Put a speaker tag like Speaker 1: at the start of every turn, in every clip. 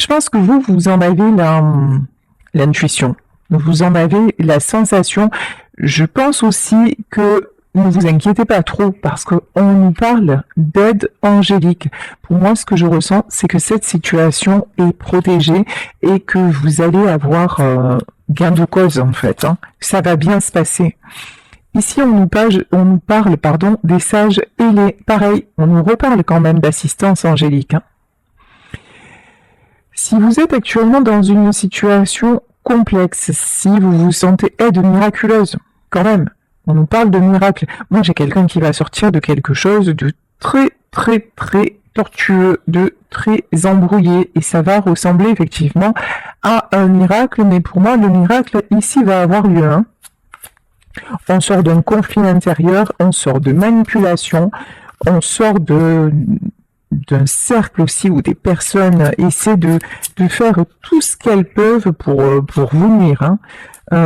Speaker 1: Je pense que vous en avez l'intuition, vous en avez la sensation. Je pense aussi que ne vous inquiétez pas trop parce qu'on nous parle d'aide angélique. Pour moi, ce que je ressens, c'est que cette situation est protégée et que vous allez avoir gain de cause en fait. Ça va bien se passer. Ici, on nous parle des sages ailés. Pareil, on nous reparle quand même d'assistance angélique. Si vous êtes actuellement dans une situation complexe, si vous vous sentez aide miraculeuse, quand même, on nous parle de miracle. Moi, j'ai quelqu'un qui va sortir de quelque chose de très, très, très tortueux, de très embrouillé, et ça va ressembler effectivement à un miracle, mais pour moi, le miracle ici va avoir lieu. On sort d'un conflit intérieur, on sort de manipulation, on sort d'un cercle aussi où des personnes essaient de faire tout ce qu'elles peuvent pour vous nuire,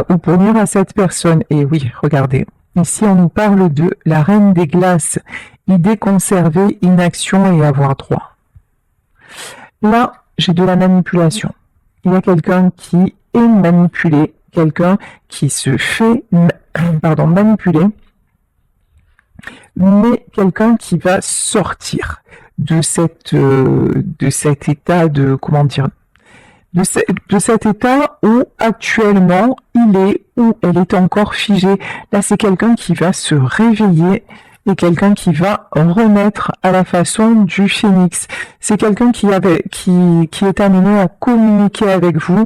Speaker 1: ou pour nuire à cette personne. Et oui, regardez, ici on nous parle de la reine des glaces, idée conservée, inaction et avoir droit. Là, j'ai de la manipulation. Il y a quelqu'un qui est manipulé, quelqu'un qui se fait manipuler, mais quelqu'un qui va sortir de cet état de, comment dire, de cet état où actuellement il est, où elle est encore figée. Là, c'est quelqu'un qui va se réveiller et quelqu'un qui va remettre à la façon du phénix. C'est quelqu'un qui est amené à communiquer avec vous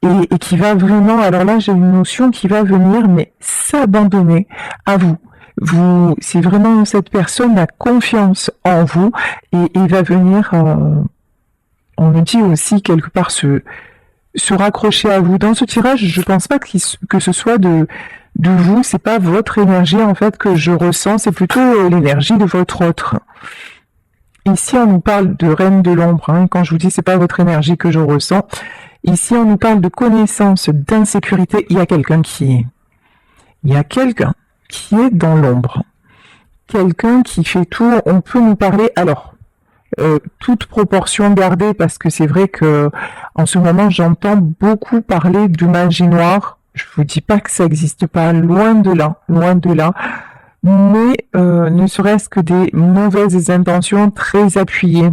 Speaker 1: et qui va vraiment, alors là j'ai une notion qui va venir mais s'abandonner à vous. C'est vraiment cette personne a confiance en vous et va venir, on me dit aussi quelque part se raccrocher à vous. Dans ce tirage, je pense pas que ce soit de vous, c'est pas votre énergie en fait que je ressens, c'est plutôt l'énergie de votre autre. Ici, on nous parle de reine de l'ombre. Quand je vous dis c'est pas votre énergie que je ressens, ici on nous parle de connaissance, d'insécurité. Il y a quelqu'un qui est dans l'ombre, quelqu'un qui fait tout. On peut nous parler, alors toute proportion gardée, parce que c'est vrai que en ce moment j'entends beaucoup parler de magie noire. Je vous dis pas que ça n'existe pas, loin de là, mais ne serait-ce que des mauvaises intentions très appuyées,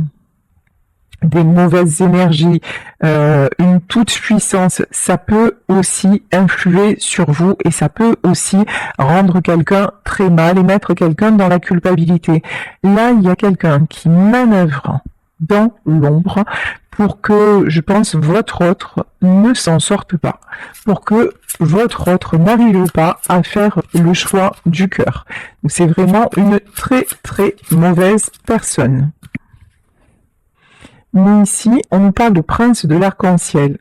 Speaker 1: des mauvaises énergies, une toute puissance, ça peut aussi influer sur vous et ça peut aussi rendre quelqu'un très mal et mettre quelqu'un dans la culpabilité. Là, il y a quelqu'un qui manœuvre dans l'ombre pour que, je pense, votre autre ne s'en sorte pas, pour que votre autre n'arrive pas à faire le choix du cœur. C'est vraiment une très très mauvaise personne. Mais ici, on nous parle de prince de l'arc-en-ciel.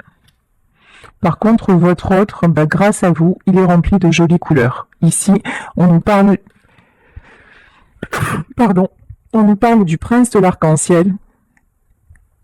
Speaker 1: Par contre, votre autre, grâce à vous, il est rempli de jolies couleurs. Ici, on nous parle du prince de l'arc-en-ciel.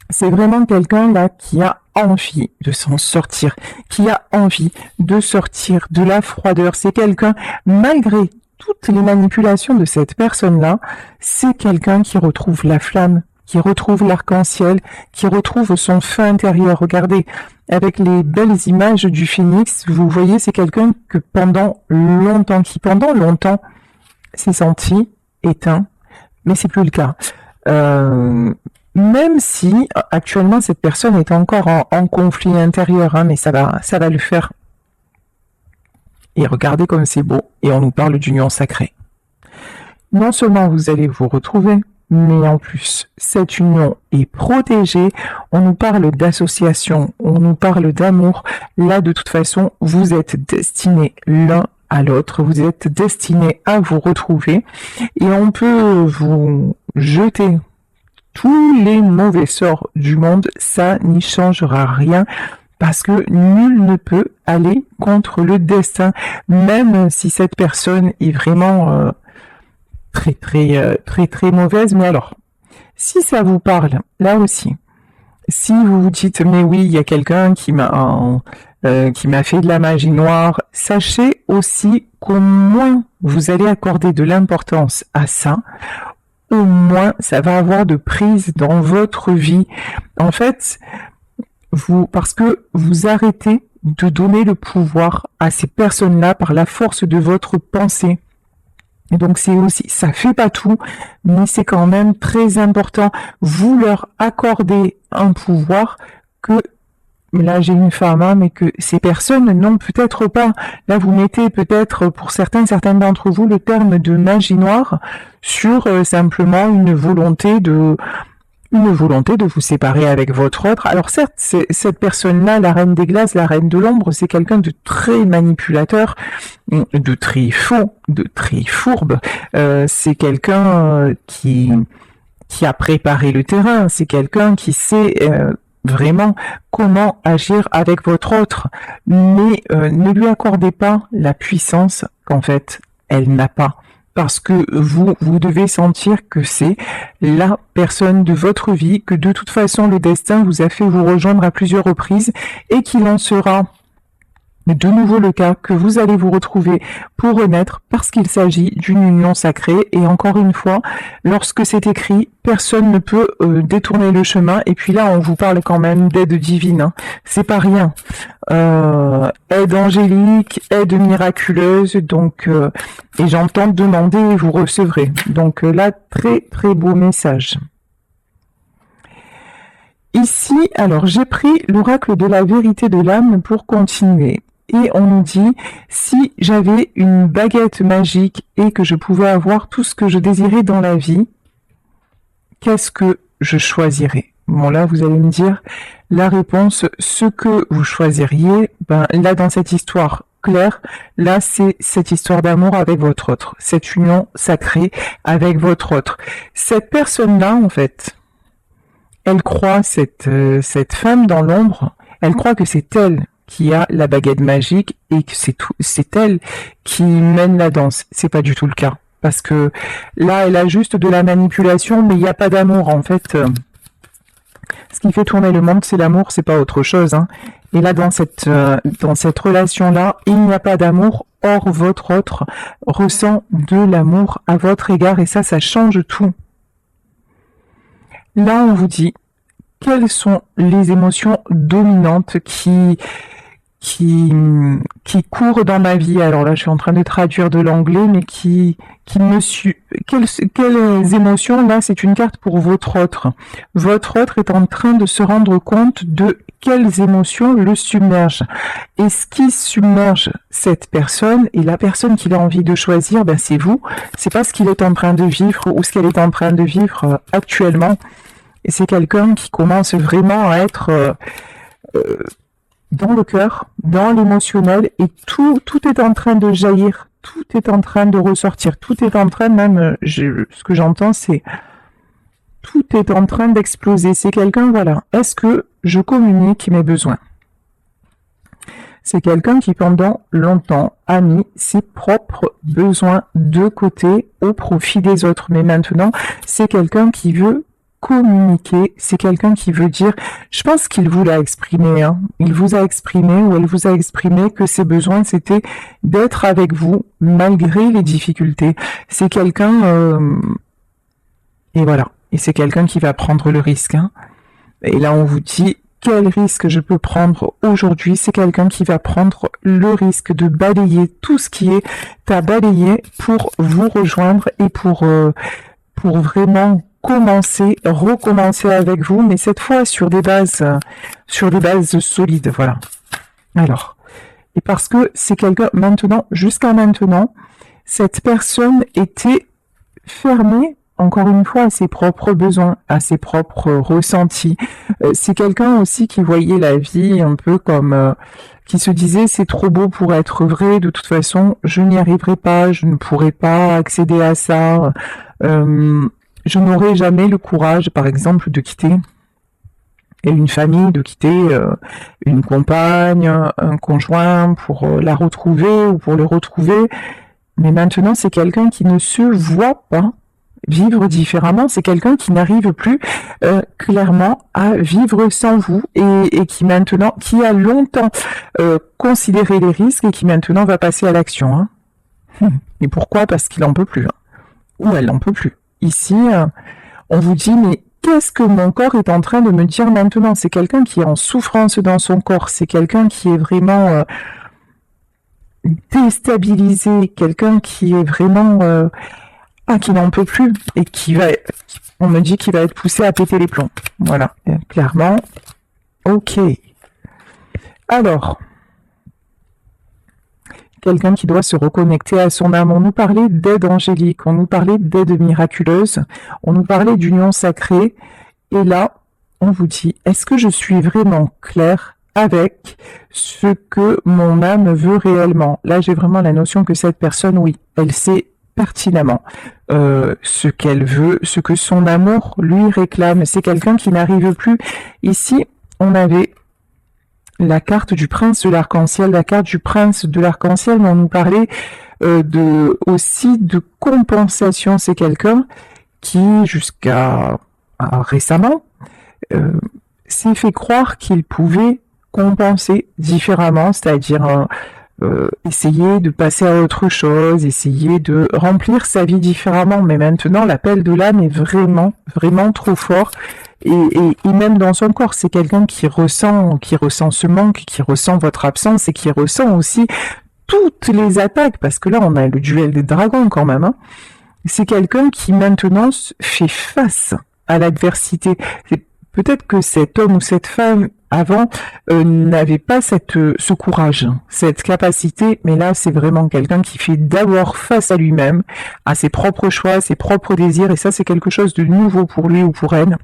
Speaker 1: C'est vraiment quelqu'un là qui a envie de s'en sortir, qui a envie de sortir de la froideur. C'est quelqu'un, malgré toutes les manipulations de cette personne-là, c'est quelqu'un qui retrouve la flamme, qui retrouve l'arc-en-ciel, qui retrouve son feu intérieur. Regardez, avec les belles images du phénix, vous voyez, c'est quelqu'un que pendant longtemps s'est senti éteint, mais c'est plus le cas. Même si actuellement cette personne est encore en conflit intérieur, mais ça va le faire. Et regardez comme c'est beau, et on nous parle d'union sacrée. Non seulement vous allez vous retrouver, mais en plus, cette union est protégée. On nous parle d'association, on nous parle d'amour. Là, de toute façon, vous êtes destinés l'un à l'autre, vous êtes destinés à vous retrouver. Et on peut vous jeter tous les mauvais sorts du monde, ça n'y changera rien. Parce que nul ne peut aller contre le destin, même si cette personne est vraiment très mauvaise. Mais alors, si ça vous parle, là aussi, si vous vous dites mais oui, il y a quelqu'un qui m'a fait de la magie noire, sachez aussi qu'au moins vous allez accorder de l'importance à ça. Au moins ça va avoir de prise dans votre vie. En fait, parce que vous arrêtez de donner le pouvoir à ces personnes-là par la force de votre pensée. Et donc c'est aussi, ça fait pas tout, mais c'est quand même très important. Vous leur accordez un pouvoir que, là j'ai une femme, hein, mais que ces personnes n'ont peut-être pas. Là vous mettez peut-être pour certaines d'entre vous le terme de magie noire sur simplement une volonté de vous séparer avec votre autre. Alors certes, cette personne-là, la reine des glaces, la reine de l'ombre, c'est quelqu'un de très manipulateur, de très faux, de très fourbe. C'est quelqu'un qui a préparé le terrain. C'est quelqu'un qui sait vraiment comment agir avec votre autre. Mais ne lui accordez pas la puissance qu'en fait elle n'a pas. Parce que vous devez sentir que c'est la personne de votre vie, que de toute façon le destin vous a fait vous rejoindre à plusieurs reprises et qu'il en sera de nouveau le cas, que vous allez vous retrouver pour renaître parce qu'il s'agit d'une union sacrée. Et encore une fois, lorsque c'est écrit, personne ne peut détourner le chemin. Et puis là, on vous parle quand même d'aide divine, hein. C'est pas rien. Aide angélique, aide miraculeuse, donc et j'entends demander et vous recevrez. Donc là, très très beau message. Ici, alors j'ai pris l'oracle de la vérité de l'âme pour continuer. Et on nous dit, si j'avais une baguette magique et que je pouvais avoir tout ce que je désirais dans la vie, qu'est-ce que je choisirais? Bon, là, vous allez me dire la réponse, ce que vous choisiriez. Ben, là, dans cette histoire claire, là, c'est cette histoire d'amour avec votre autre, cette union sacrée avec votre autre. Cette personne-là, en fait, elle croit, cette femme dans l'ombre, elle croit que c'est elle qui a la baguette magique et que c'est elle qui mène la danse. C'est pas du tout le cas. Parce que là, elle a juste de la manipulation, mais il n'y a pas d'amour. En fait, ce qui fait tourner le monde, c'est l'amour, c'est pas autre chose, hein. Et là, dans cette relation-là, il n'y a pas d'amour. Or, votre autre ressent de l'amour à votre égard et ça change tout. Là, on vous dit, quelles sont les émotions dominantes qui courent dans ma vie? Alors là, je suis en train de traduire de l'anglais, mais quelles émotions? Là, c'est une carte pour votre autre. Votre autre est en train de se rendre compte de quelles émotions le submergent. Et ce qui submerge cette personne, et la personne qu'il a envie de choisir, ben c'est vous. C'est pas ce qu'il est en train de vivre ou ce qu'elle est en train de vivre actuellement. Et c'est quelqu'un qui commence vraiment à être dans le cœur, dans l'émotionnel, et tout est en train de jaillir, tout est en train de ressortir, tout est en train, même, ce que j'entends, c'est tout est en train d'exploser. C'est quelqu'un, voilà, est-ce que je communique mes besoins? C'est quelqu'un qui, pendant longtemps, a mis ses propres besoins de côté au profit des autres. Mais maintenant, c'est quelqu'un qui veut communiquer, c'est quelqu'un qui veut dire, je pense qu'il vous l'a exprimé, hein. Il vous a exprimé ou elle vous a exprimé que ses besoins c'était d'être avec vous malgré les difficultés. C'est quelqu'un et voilà, et c'est quelqu'un qui va prendre le risque, hein. Et là on vous dit quel risque je peux prendre aujourd'hui? C'est quelqu'un qui va prendre le risque de balayer tout ce qui est à balayer pour vous rejoindre et pour vraiment recommencer avec vous, mais cette fois sur des bases solides, voilà. Alors, et parce que c'est quelqu'un, jusqu'à maintenant, cette personne était fermée, encore une fois, à ses propres besoins, à ses propres ressentis. C'est quelqu'un aussi qui voyait la vie un peu comme, qui se disait c'est trop beau pour être vrai, de toute façon, je n'y arriverai pas, je ne pourrai pas accéder à ça. Je n'aurai jamais le courage, par exemple, de quitter une famille, de quitter une compagne, un conjoint pour la retrouver ou pour le retrouver. Mais maintenant, c'est quelqu'un qui ne se voit pas vivre différemment. C'est quelqu'un qui n'arrive plus clairement à vivre sans vous et qui a longtemps considéré les risques et qui maintenant va passer à l'action, hein. Et pourquoi? Parce qu'il en peut plus, hein. Ou elle n'en peut plus. Ici, on vous dit, mais qu'est-ce que mon corps est en train de me dire maintenant? C'est quelqu'un qui est en souffrance dans son corps, c'est quelqu'un qui est vraiment déstabilisé, quelqu'un qui est vraiment qui n'en peut plus et on me dit qu'il va être poussé à péter les plombs. Voilà, clairement. Ok. Alors, quelqu'un qui doit se reconnecter à son âme. On nous parlait d'aide angélique, on nous parlait d'aide miraculeuse, on nous parlait d'union sacrée. Et là, on vous dit, est-ce que je suis vraiment claire avec ce que mon âme veut réellement? Là, j'ai vraiment la notion que cette personne, oui, elle sait pertinemment ce qu'elle veut, ce que son amour lui réclame. C'est quelqu'un qui n'arrive plus. Ici, on avait la carte du prince de l'arc-en-ciel, la carte du prince de l'arc-en-ciel, mais on nous parlait aussi de compensation. C'est quelqu'un qui, jusqu'à récemment, s'est fait croire qu'il pouvait compenser différemment, c'est-à-dire essayer de passer à autre chose, essayer de remplir sa vie différemment. Mais maintenant, l'appel de l'âme est vraiment, vraiment trop fort. Et même dans son corps, c'est quelqu'un qui ressent ce manque, qui ressent votre absence et qui ressent aussi toutes les attaques, parce que là, on a le duel des dragons quand même. Hein. C'est quelqu'un qui maintenant fait face à l'adversité. Peut-être que cet homme ou cette femme avant n'avait pas ce courage, cette capacité, mais là c'est vraiment quelqu'un qui fait d'abord face à lui-même, à ses propres choix, à ses propres désirs, et ça c'est quelque chose de nouveau pour lui ou pour elle.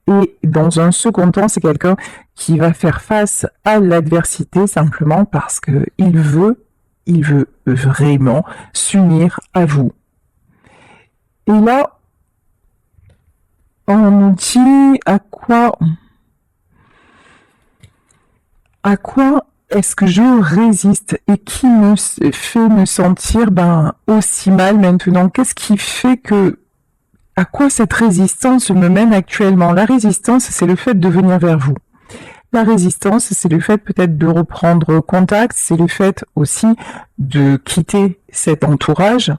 Speaker 1: Et dans un second temps, c'est quelqu'un qui va faire face à l'adversité simplement parce que il veut vraiment s'unir à vous. Et là, on nous dit à quoi est-ce que je résiste et qui me fait me sentir aussi mal maintenant? Qu'est-ce qui fait à quoi cette résistance me mène actuellement? La résistance, c'est le fait de venir vers vous. La résistance, c'est le fait peut-être de reprendre contact, c'est le fait aussi de quitter cet entourage.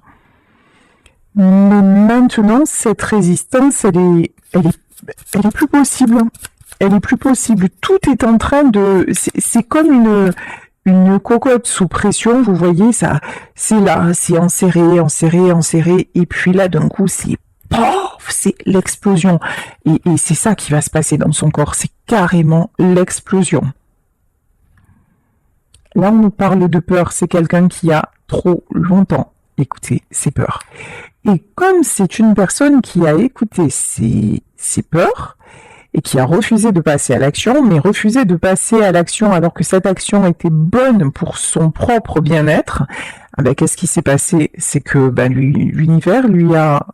Speaker 1: Mais maintenant, cette résistance, elle est plus possible. Elle est plus possible. Tout est en train de... C'est comme une cocotte sous pression, vous voyez, ça, c'est là, c'est enserré, et puis là, d'un coup, c'est l'explosion. Et c'est ça qui va se passer dans son corps, c'est carrément l'explosion. Là, on nous parle de peur, c'est quelqu'un qui a trop longtemps écouté ses peurs. Et comme c'est une personne qui a écouté ses peurs, et qui a refusé de passer à l'action, mais refusé de passer à l'action alors que cette action était bonne pour son propre bien-être, qu'est-ce qui s'est passé? C'est que l'univers lui a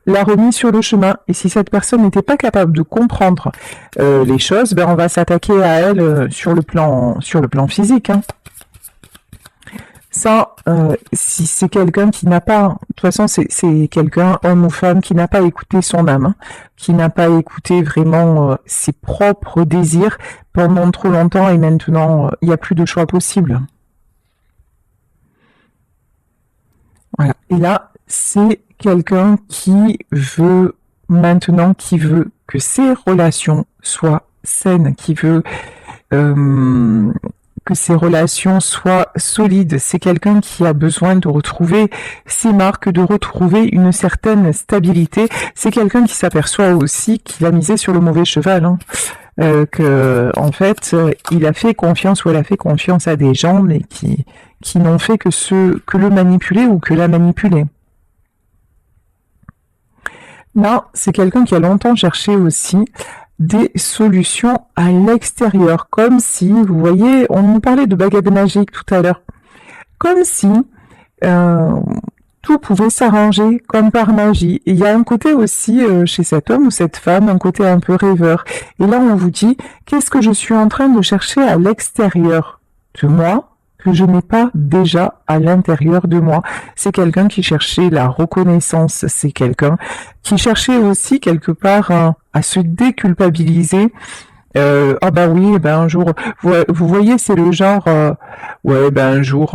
Speaker 1: l'a remis sur le chemin. Et si cette personne n'était pas capable de comprendre les choses, on va s'attaquer à elle sur le plan physique. Hein. Ça, si c'est quelqu'un qui n'a pas, de toute façon, c'est quelqu'un, homme ou femme, qui n'a pas écouté son âme, hein, qui n'a pas écouté vraiment ses propres désirs pendant trop longtemps, et maintenant, il n'y a plus de choix possible. Voilà. Et là, c'est quelqu'un qui veut que ses relations soient saines, qui veut que ces relations soient solides. C'est quelqu'un qui a besoin de retrouver ses marques, de retrouver une certaine stabilité. C'est quelqu'un qui s'aperçoit aussi qu'il a misé sur le mauvais cheval, hein. Que en fait, il a fait confiance ou elle a fait confiance à des gens, mais qui n'ont fait que le manipuler ou que la manipuler. Là, c'est quelqu'un qui a longtemps cherché aussi des solutions à l'extérieur, comme si, vous voyez, on nous parlait de baguette magique tout à l'heure, comme si tout pouvait s'arranger comme par magie. Et il y a un côté aussi chez cet homme ou cette femme, un côté un peu rêveur. Et là, on vous dit, qu'est-ce que je suis en train de chercher à l'extérieur de moi que je n'ai pas déjà à l'intérieur de moi? C'est quelqu'un qui cherchait la reconnaissance, c'est quelqu'un qui cherchait aussi quelque part à se déculpabiliser Ah bah oui, ben un jour, vous voyez, c'est le genre, ouais, ben un jour,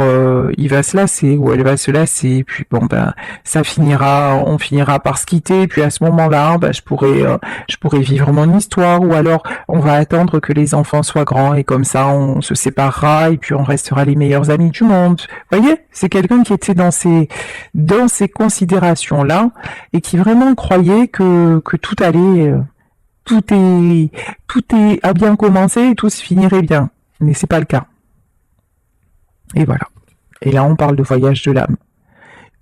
Speaker 1: il va se lasser ou elle va se lasser, et puis bon ben, on finira par se quitter, et puis à ce moment-là, ben je pourrais vivre mon histoire, ou alors on va attendre que les enfants soient grands et comme ça on se séparera et puis on restera les meilleurs amis du monde. Vous voyez, c'est quelqu'un qui était dans ces considérations-là et qui vraiment croyait que tout allait. Tout est, a bien commencé et tout se finirait bien. Mais c'est pas le cas. Et voilà. Et là, on parle de voyage de l'âme.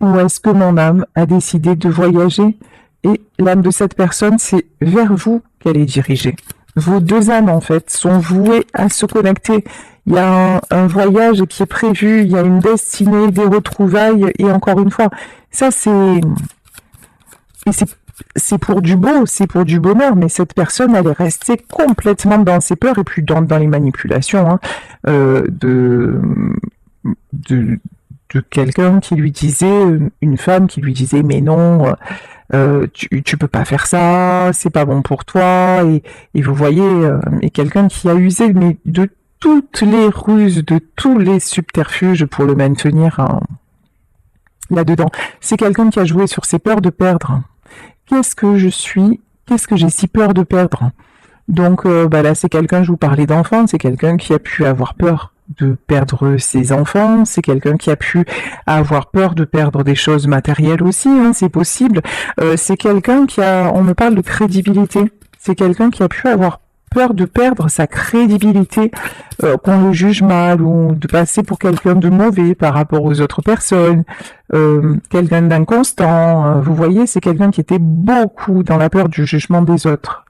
Speaker 1: Où est-ce que mon âme a décidé de voyager? Et l'âme de cette personne, c'est vers vous qu'elle est dirigée. Vos deux âmes, en fait, sont vouées à se connecter. Il y a un voyage qui est prévu, il y a une destinée, des retrouvailles, et encore une fois, ça c'est... Et c'est pour du beau, c'est pour du bonheur, mais cette personne, elle est restée complètement dans ses peurs et puis dans les manipulations hein, de quelqu'un qui lui disait, une femme qui lui disait, mais non, tu peux pas faire ça, c'est pas bon pour toi, et vous voyez, et quelqu'un qui a usé mais de toutes les ruses, de tous les subterfuges pour le maintenir là-dedans. C'est quelqu'un qui a joué sur ses peurs de perdre. Qu'est-ce que je suis? Qu'est-ce que j'ai si peur de perdre? Donc là, c'est quelqu'un, je vous parlais d'enfant, c'est quelqu'un qui a pu avoir peur de perdre ses enfants, c'est quelqu'un qui a pu avoir peur de perdre des choses matérielles aussi, hein, c'est possible. C'est quelqu'un on me parle de crédibilité, c'est quelqu'un qui a pu avoir peur de perdre sa crédibilité, qu'on le juge mal ou de passer pour quelqu'un de mauvais par rapport aux autres personnes, quelqu'un d'inconstant. Vous voyez, c'est quelqu'un qui était beaucoup dans la peur du jugement des autres.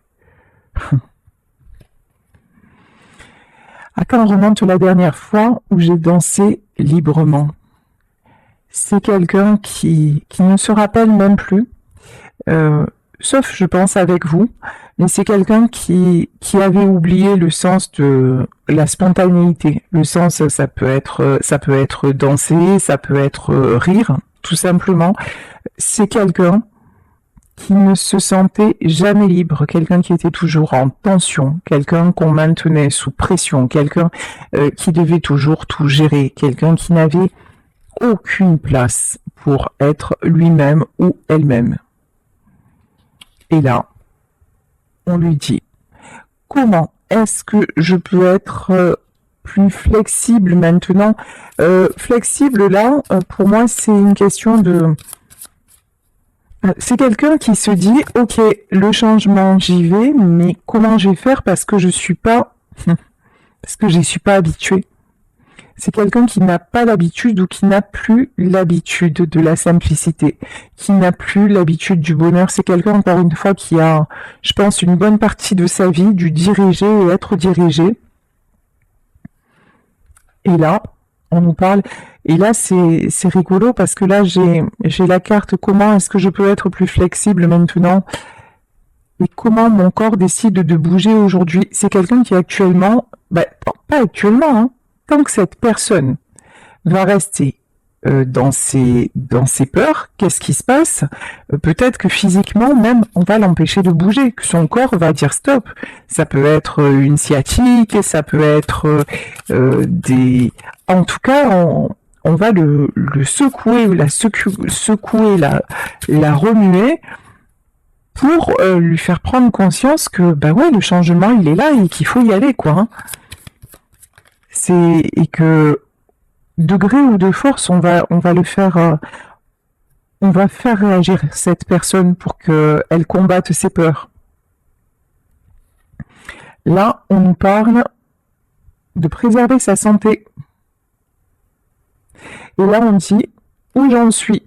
Speaker 1: À quand on remonte la dernière fois où j'ai dansé librement? C'est quelqu'un qui ne se rappelle même plus, sauf je pense avec vous, mais c'est quelqu'un qui avait oublié le sens de la spontanéité. Le sens, ça peut être danser, ça peut être rire, tout simplement. C'est quelqu'un qui ne se sentait jamais libre, quelqu'un qui était toujours en tension, quelqu'un qu'on maintenait sous pression, quelqu'un qui devait toujours tout gérer, quelqu'un qui n'avait aucune place pour être lui-même ou elle-même. Et là, on lui dit, comment est-ce que je peux être plus flexible maintenant? Flexible là, pour moi, c'est une question de... C'est quelqu'un qui se dit, ok, le changement, j'y vais, mais comment je vais faire parce que j'y suis pas habitué. C'est quelqu'un qui n'a pas l'habitude ou qui n'a plus l'habitude de la simplicité, qui n'a plus l'habitude du bonheur. C'est quelqu'un, encore une fois, qui a, je pense, une bonne partie de sa vie du diriger et être dirigé. Et là, on nous parle, et là c'est rigolo parce que là j'ai la carte comment est-ce que je peux être plus flexible maintenant et comment mon corps décide de bouger aujourd'hui. C'est quelqu'un qui actuellement, pas actuellement, hein, tant que cette personne va rester dans ses peurs, qu'est-ce qui se passe? Peut-être que physiquement même, on va l'empêcher de bouger, que son corps va dire stop. Ça peut être une sciatique, ça peut être En tout cas, on va le secouer, secouer, la remuer pour lui faire prendre conscience que le changement il est là et qu'il faut y aller quoi. Hein. Et que de gré ou de force, on va le faire, on va faire réagir cette personne pour qu'elle combatte ses peurs. Là, on nous parle de préserver sa santé. Et là, on dit où j'en suis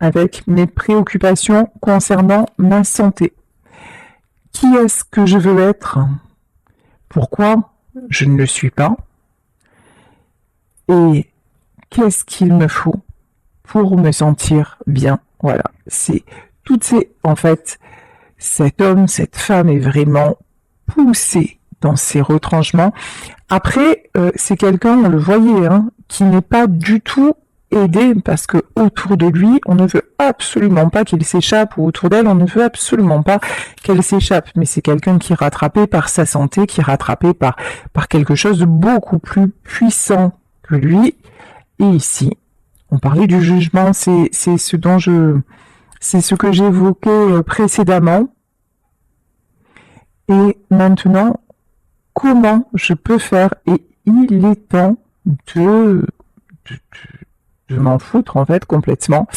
Speaker 1: avec mes préoccupations concernant ma santé. Qui est-ce que je veux être? Pourquoi je ne le suis pas? Et qu'est-ce qu'il me faut pour me sentir bien? Voilà, c'est toutes ces... En fait, cet homme, cette femme est vraiment poussé dans ses retranchements. Après, c'est quelqu'un, on le voyait, hein, qui n'est pas du tout aider parce que autour de lui, on ne veut absolument pas qu'il s'échappe, ou autour d'elle, on ne veut absolument pas qu'elle s'échappe. Mais c'est quelqu'un qui est rattrapé par sa santé, qui est rattrapé par quelque chose de beaucoup plus puissant que lui. Et ici, on parlait du jugement, c'est ce que j'évoquais précédemment. Et maintenant, comment je peux faire? Et il est temps de m'en foutre en fait complètement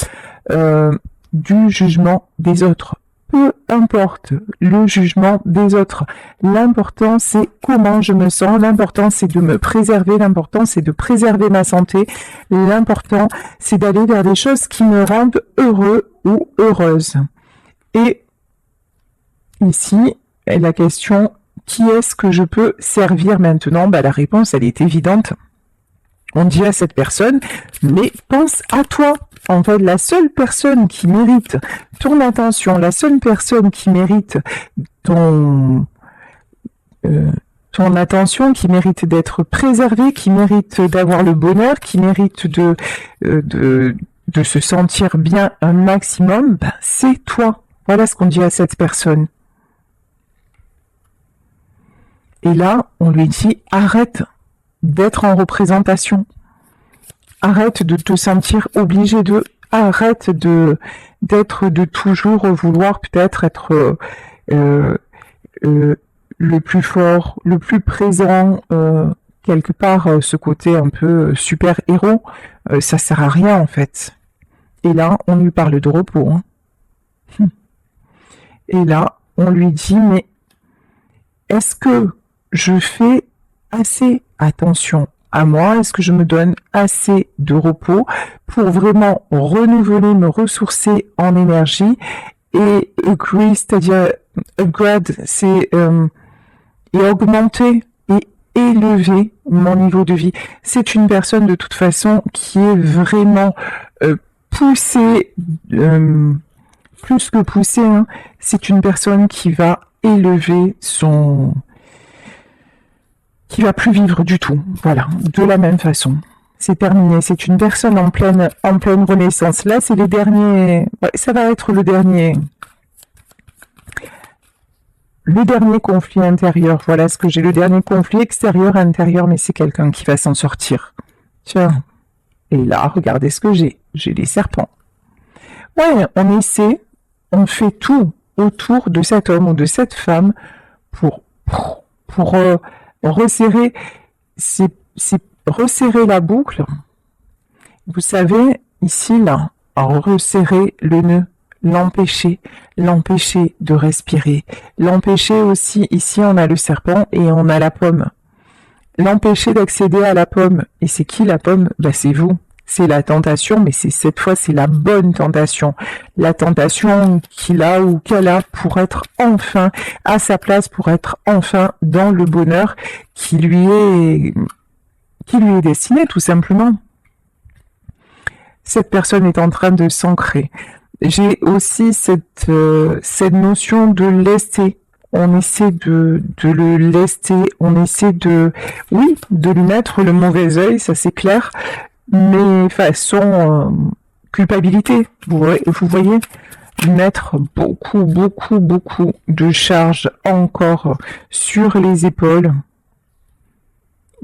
Speaker 1: du jugement des autres. Peu importe le jugement des autres. L'important c'est comment je me sens, l'important c'est de me préserver, l'important c'est de préserver ma santé, l'important c'est d'aller vers des choses qui me rendent heureux ou heureuse. Et ici, la question, qui est-ce que je peux servir maintenant? La réponse, elle est évidente. On dit à cette personne, mais pense à toi. En fait, la seule personne qui mérite ton attention, la seule personne qui mérite ton attention, qui mérite d'être préservée, qui mérite d'avoir le bonheur, qui mérite de se sentir bien un maximum, c'est toi. Voilà ce qu'on dit à cette personne. Et là, on lui dit, arrête d'être en représentation. Arrête de te sentir obligé de. Arrête d'être de toujours vouloir peut-être être le plus fort, le plus présent, quelque part ce côté un peu super-héros, ça sert à rien en fait. Et là, on lui parle de repos. Hein. Et là, on lui dit, mais est-ce que je fais assez attention à moi? Est-ce que je me donne assez de repos pour vraiment renouveler, me ressourcer en énergie et c'est-à-dire upgrade, c'est et augmenter et élever mon niveau de vie. C'est une personne de toute façon qui est vraiment poussée, plus que poussée, hein. C'est une personne qui va élever qui va plus vivre du tout. Voilà, de la même façon. C'est terminé. C'est une personne en pleine renaissance. Là, c'est les derniers. Ouais, ça va être le dernier conflit intérieur. Voilà ce que j'ai. Le dernier conflit extérieur-intérieur, mais c'est quelqu'un qui va s'en sortir. Tiens. Et là, regardez ce que j'ai. J'ai les serpents. Ouais, on fait tout autour de cet homme ou de cette femme pour resserrer, resserrer la boucle. Vous savez, ici, là, resserrer le nœud, l'empêcher de respirer, l'empêcher aussi, ici on a le serpent et on a la pomme, l'empêcher d'accéder à la pomme. Et c'est qui la pomme? C'est vous. C'est la tentation, mais cette fois c'est la bonne tentation. La tentation qu'il a ou qu'elle a pour être enfin à sa place, pour être enfin dans le bonheur qui lui est destiné, tout simplement. Cette personne est en train de s'ancrer. J'ai aussi cette notion de lester. On essaie de le lester, on essaie de lui mettre le mauvais œil, ça c'est clair, mais façon culpabilité. Vous voyez, mettre beaucoup de charges encore sur les épaules.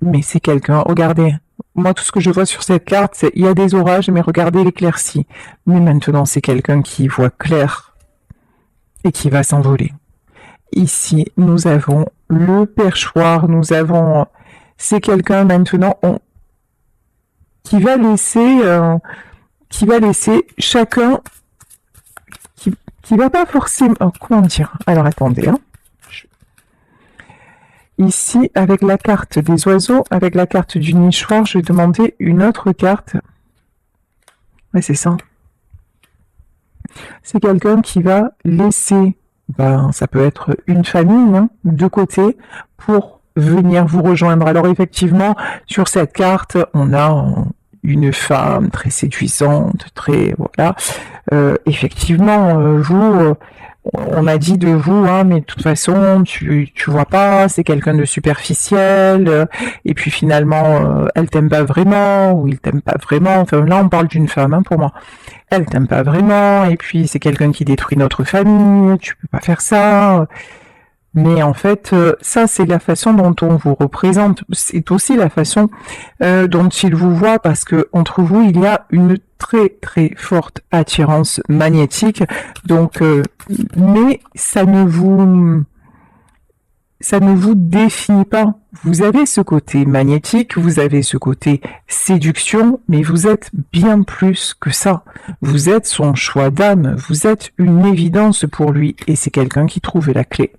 Speaker 1: Mais c'est quelqu'un, regardez, moi tout ce que je vois sur cette carte, c'est il y a des orages, mais regardez l'éclaircie. Mais maintenant c'est quelqu'un qui voit clair et qui va s'envoler. Ici, nous avons le perchoir, c'est quelqu'un maintenant qui va laisser chacun, qui va pas forcément, comment dire, alors attendez, hein. Ici, avec la carte des oiseaux, avec la carte du nichoir, je vais demander une autre carte. Ouais, c'est ça. C'est quelqu'un qui va laisser, ça peut être une famille, hein, de côté, pour venir vous rejoindre. Alors effectivement, sur cette carte, on a une femme très séduisante, très, voilà. Effectivement, on a dit de vous, hein, mais de toute façon, tu vois pas, c'est quelqu'un de superficiel, et puis finalement, elle t'aime pas vraiment, ou il t'aime pas vraiment. Enfin, là, on parle d'une femme, hein, pour moi. Elle t'aime pas vraiment, et puis c'est quelqu'un qui détruit notre famille, tu peux pas faire ça. Mais en fait, ça, c'est la façon dont on vous représente. C'est aussi la façon dont il vous voit, parce que entre vous, il y a une très très forte attirance magnétique. Donc, mais ça ne vous définit pas. Vous avez ce côté magnétique, vous avez ce côté séduction, mais vous êtes bien plus que ça. Vous êtes son choix d'âme, vous êtes une évidence pour lui, et c'est quelqu'un qui trouve la clé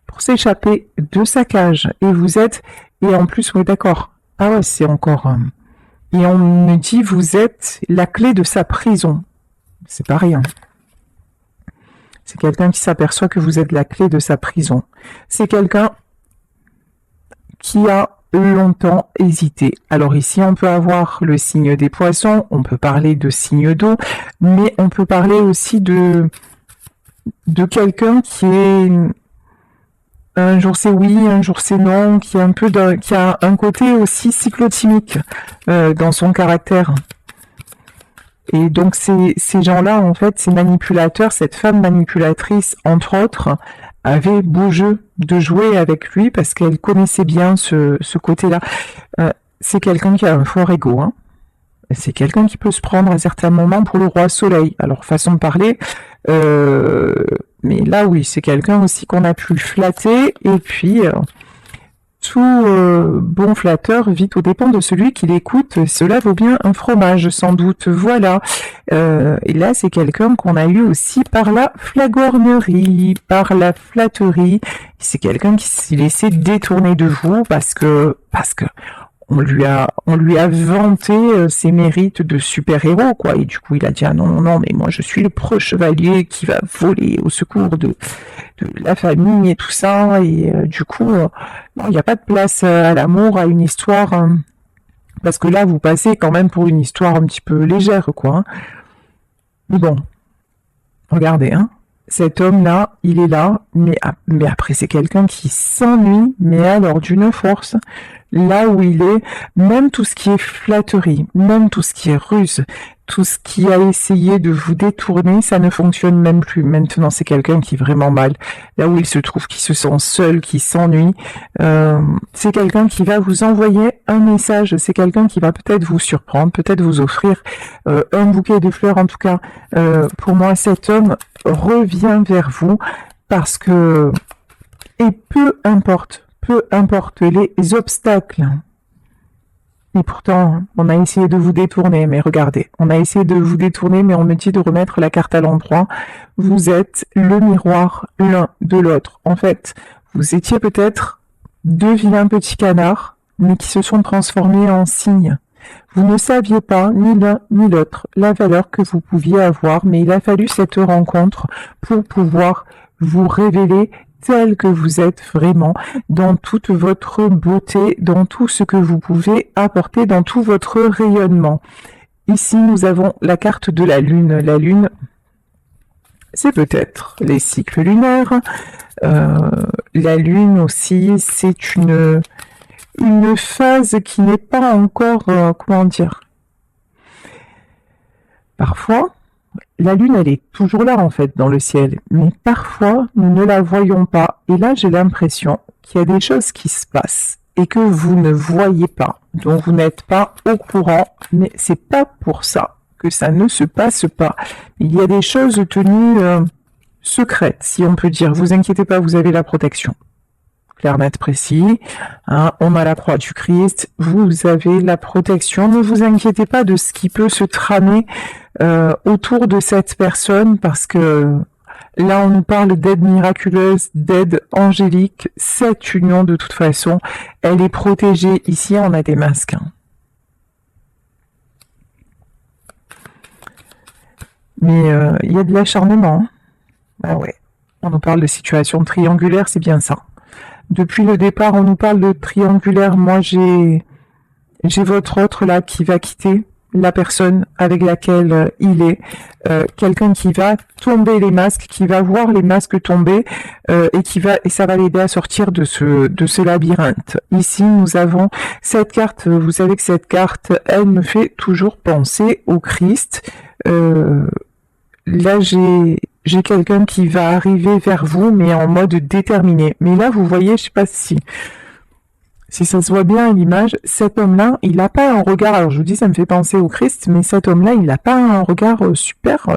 Speaker 1: pour s'échapper de sa cage. Et vous êtes, et en plus, oui, d'accord. Ah ouais, c'est encore... et on me dit, vous êtes la clé de sa prison. C'est pas rien. C'est quelqu'un qui s'aperçoit que vous êtes la clé de sa prison. C'est quelqu'un qui a longtemps hésité. Alors ici, on peut avoir le signe des poissons, on peut parler de signe d'eau, mais on peut parler aussi de quelqu'un qui est... un jour c'est oui, un jour c'est non, qui a un côté aussi cyclotimique dans son caractère. Et donc ces gens-là, en fait, ces manipulateurs, cette femme manipulatrice, entre autres, avait beau jeu de jouer avec lui parce qu'elle connaissait bien ce côté-là. C'est quelqu'un qui a un fort ego, hein. C'est quelqu'un qui peut se prendre à certains moments pour le roi soleil. Alors, façon de parler, mais là, oui, c'est quelqu'un aussi qu'on a pu flatter, et puis tout bon flatteur vit aux dépens de celui qui l'écoute. Cela vaut bien un fromage, sans doute. Voilà. Et là, c'est quelqu'un qu'on a eu aussi par la flagornerie, par la flatterie. C'est quelqu'un qui s'est laissé détourner de vous parce que on lui a vanté ses mérites de super-héros, quoi. Et du coup, il a dit, ah non, non, non, mais moi, je suis le pro-chevalier qui va voler au secours de la famille et tout ça. Et du coup, non, il n'y a pas de place à l'amour, à une histoire, parce que là, vous passez quand même pour une histoire un petit peu légère, quoi. Hein. Mais bon, regardez, hein. Cet homme-là, il est là, mais après, c'est quelqu'un qui s'ennuie, mais alors d'une force. Là où il est, même tout ce qui est flatterie, même tout ce qui est ruse, tout ce qui a essayé de vous détourner, ça ne fonctionne même plus. Maintenant, c'est quelqu'un qui est vraiment mal. Là où il se trouve, qui se sent seul, qui s'ennuie, c'est quelqu'un qui va vous envoyer un message. C'est quelqu'un qui va peut-être vous surprendre, peut-être vous offrir un bouquet de fleurs. En tout cas, pour moi, cet homme revient vers vous parce que, et peu importe les obstacles. Et pourtant, on a essayé de vous détourner, mais regardez, on a essayé de vous détourner, mais on me dit de remettre la carte à l'endroit. Vous êtes le miroir l'un de l'autre. En fait, vous étiez peut-être deux vilains petits canards, mais qui se sont transformés en cygnes. Vous ne saviez pas, ni l'un ni l'autre, la valeur que vous pouviez avoir, mais il a fallu cette rencontre pour pouvoir vous révéler tel que vous êtes vraiment, dans toute votre beauté, dans tout ce que vous pouvez apporter, dans tout votre rayonnement. Ici, nous avons la carte de la Lune. La Lune, c'est peut-être les cycles lunaires. La Lune aussi, c'est une phase qui n'est pas encore, comment dire, parfois, la Lune, elle est toujours là, en fait, dans le ciel. Mais parfois, nous ne la voyons pas. Et là, j'ai l'impression qu'il y a des choses qui se passent et que vous ne voyez pas, dont vous n'êtes pas au courant. Mais c'est pas pour ça que ça ne se passe pas. Il y a des choses tenues secrètes, si on peut dire. Vous inquiétez pas, vous avez la protection. Clair, net, précis. Hein, on a la croix du Christ. Vous avez la protection. Ne vous inquiétez pas de ce qui peut se tramer autour de cette personne, parce que là, on nous parle d'aide miraculeuse, d'aide angélique. Cette union, de toute façon, elle est protégée. Ici, on a des masques. Hein. Mais il y a de l'acharnement. Hein. Ah ouais. On nous parle de situation triangulaire, c'est bien ça. Depuis le départ, on nous parle de triangulaire. Moi, j'ai votre autre là qui va quitter. la personne avec laquelle il est, quelqu'un qui va tomber les masques, qui va voir les masques tomber et ça va l'aider à sortir de ce labyrinthe. Ici, nous avons cette carte. Vous savez que cette carte, elle me fait toujours penser au Christ. Là, j'ai quelqu'un qui va arriver vers vous, mais en mode déterminé. Mais là, vous voyez, je sais pas si ça se voit bien à l'image, cet homme-là, il n'a pas un regard, alors je vous dis, ça me fait penser au Christ, mais cet homme-là, il n'a pas un regard super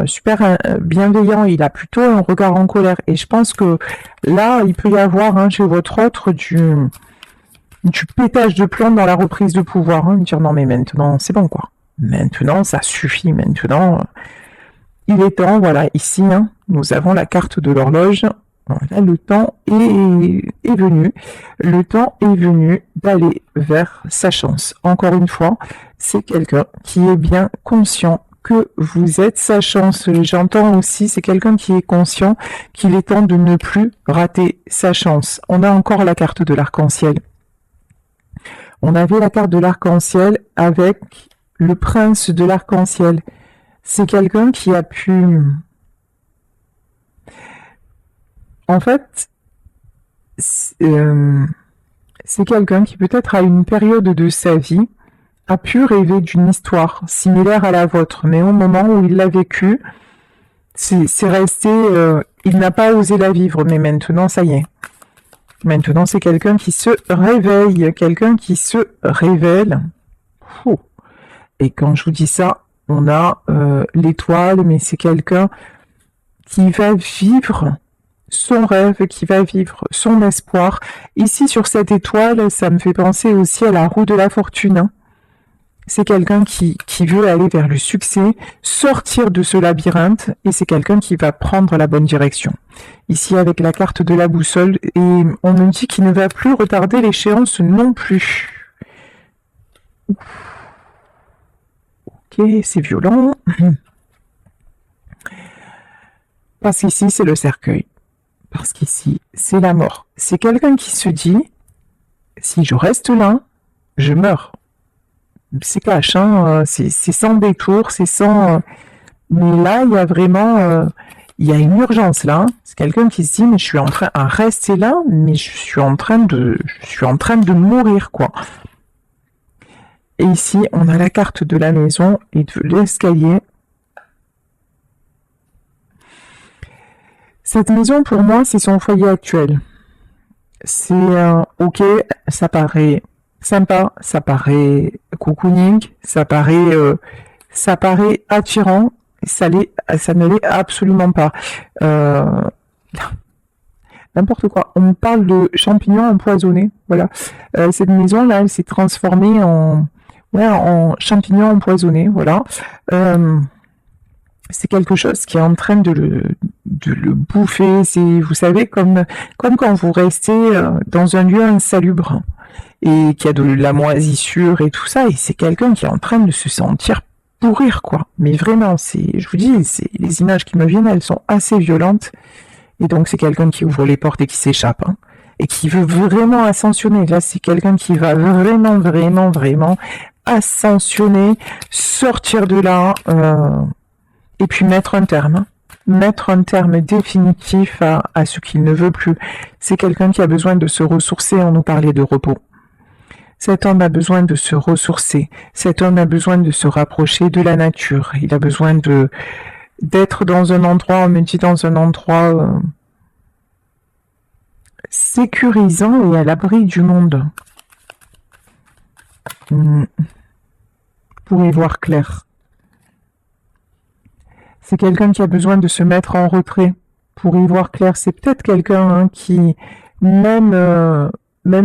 Speaker 1: bienveillant, il a plutôt un regard en colère. Et je pense que là, il peut y avoir chez votre autre du pétage de plomb dans la reprise de pouvoir. Dire non mais maintenant, c'est bon quoi. Maintenant, ça suffit, maintenant. Il est temps, voilà, ici, nous avons la carte de l'horloge. Voilà, le temps est venu. Le temps est venu d'aller vers sa chance. Encore une fois, c'est quelqu'un qui est bien conscient que vous êtes sa chance. J'entends aussi, c'est quelqu'un qui est conscient qu'il est temps de ne plus rater sa chance. On a encore la carte de l'arc-en-ciel. On avait la carte de l'arc-en-ciel avec le prince de l'arc-en-ciel. C'est quelqu'un qui a pu... En fait, c'est quelqu'un qui peut-être à une période de sa vie a pu rêver d'une histoire similaire à la vôtre, mais au moment où il l'a vécue, c'est resté... il n'a pas osé la vivre, mais maintenant, ça y est. Maintenant, c'est quelqu'un qui se réveille, quelqu'un qui se révèle. Ouh. Et quand je vous dis ça, on a l'étoile, mais c'est quelqu'un qui va vivre son rêve, qui va vivre son espoir. Ici, sur cette étoile, ça me fait penser aussi à la roue de la fortune. C'est quelqu'un qui veut aller vers le succès, sortir de ce labyrinthe, et c'est quelqu'un qui va prendre la bonne direction. Ici, avec la carte de la boussole, et on me dit qu'il ne va plus retarder l'échéance non plus. Ok, c'est violent. Parce qu'ici, c'est le cercueil. Parce qu'ici, c'est la mort. C'est quelqu'un qui se dit, si je reste là, je meurs. C'est cash, c'est sans détour, c'est sans... Mais là, il y a vraiment... il y a une urgence là. C'est quelqu'un qui se dit, mais je suis en train de rester là, mais je suis en train de mourir, quoi. Et ici, on a la carte de la maison et de l'escalier. Cette maison, pour moi, c'est son foyer actuel. C'est ok, ça paraît sympa, ça paraît cocooning, ça paraît attirant, ça ne l'est absolument pas. N'importe quoi. On parle de champignons empoisonnés. Voilà. Cette maison-là, elle s'est transformée en champignons empoisonnés. Voilà. C'est quelque chose qui est en train de le bouffer. C'est, vous savez, comme quand vous restez dans un lieu insalubre et qu'il y a de la moisissure et tout ça, et c'est quelqu'un qui est en train de se sentir pourrir, quoi. Mais vraiment, je vous dis, les images qui me viennent, elles sont assez violentes. Et donc, c'est quelqu'un qui ouvre les portes et qui s'échappe, et qui veut vraiment ascensionner. Là, c'est quelqu'un qui va vraiment, vraiment, vraiment ascensionner, sortir de là, et puis mettre un terme définitif à ce qu'il ne veut plus. C'est quelqu'un qui a besoin de se ressourcer. On nous parlait de repos. Cet homme a besoin de se ressourcer. Cet homme a besoin de se rapprocher de la nature. Il a besoin d'être dans un endroit, on me dit dans un endroit sécurisant et à l'abri du monde. Pour y voir clair. C'est quelqu'un qui a besoin de se mettre en retrait pour y voir clair. C'est peut-être quelqu'un qui, même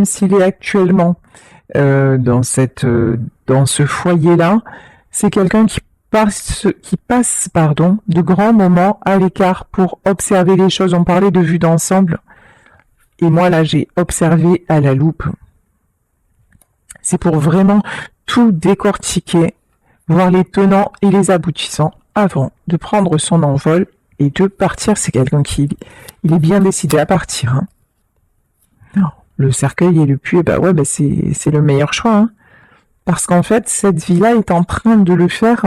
Speaker 1: s'il est actuellement dans ce foyer-là, c'est quelqu'un qui passe de grands moments à l'écart pour observer les choses. On parlait de vue d'ensemble. Et moi, là, j'ai observé à la loupe. C'est pour vraiment tout décortiquer, voir les tenants et les aboutissants avant de prendre son envol et de partir. C'est quelqu'un qui il est bien décidé à partir. Non, le cercueil et le puits, c'est le meilleur choix. Parce qu'en fait, cette vie-là est en train de le faire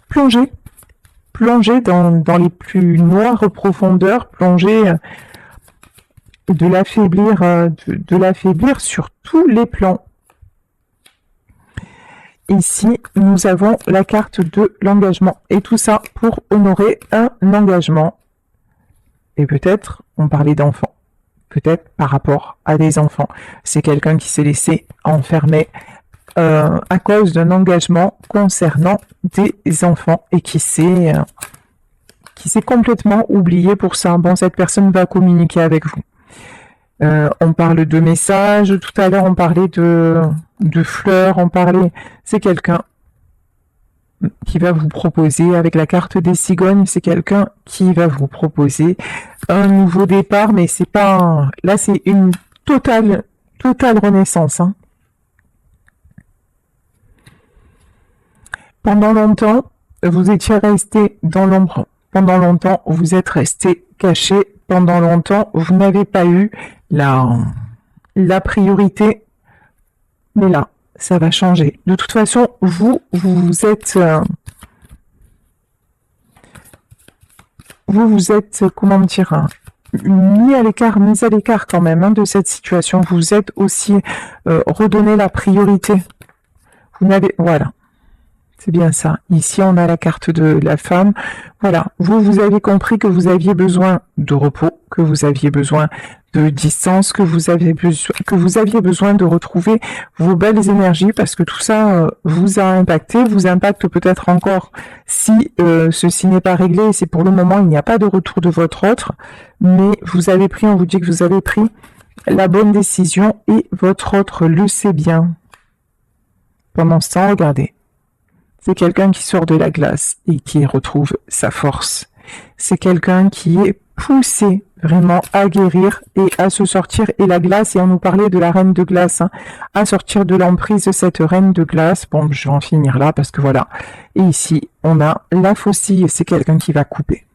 Speaker 1: plonger dans les plus noires profondeurs, plonger de l'affaiblir sur tous les plans. Ici, nous avons la carte de l'engagement. Et tout ça pour honorer un engagement. Et peut-être, on parlait d'enfants. Peut-être par rapport à des enfants. C'est quelqu'un qui s'est laissé enfermer à cause d'un engagement concernant des enfants et qui s'est complètement oublié pour ça. Bon, cette personne va communiquer avec vous. On parle de messages, tout à l'heure on parlait de fleurs, c'est quelqu'un qui va vous proposer, avec la carte des cigognes, c'est quelqu'un qui va vous proposer un nouveau départ, mais c'est pas, là c'est une totale renaissance, hein. Pendant longtemps, vous étiez resté dans l'ombre. Pendant longtemps, vous êtes resté caché. Pendant longtemps, vous n'avez pas eu la priorité. Mais là, ça va changer. De toute façon, vous êtes... vous êtes, comment dire, mis à l'écart quand même hein, de cette situation. Vous êtes aussi redonné la priorité. Vous n'avez... Voilà. C'est bien ça. Ici, on a la carte de la femme. Voilà. Vous avez compris que vous aviez besoin de repos, que vous aviez besoin de distance, que vous aviez besoin de retrouver vos belles énergies parce que tout ça vous a impacté, vous impacte peut-être encore si ceci n'est pas réglé. C'est pour le moment, il n'y a pas de retour de votre autre, mais vous avez pris, on vous dit que vous avez pris la bonne décision et votre autre le sait bien. Pendant ce temps, regardez. C'est quelqu'un qui sort de la glace et qui retrouve sa force. C'est quelqu'un qui est poussé vraiment à guérir et à se sortir. Et la glace, et on nous parlait de la reine de glace, hein, à sortir de l'emprise de cette reine de glace. Bon, je vais en finir là parce que voilà. Et ici, on a la faucille, c'est quelqu'un qui va couper.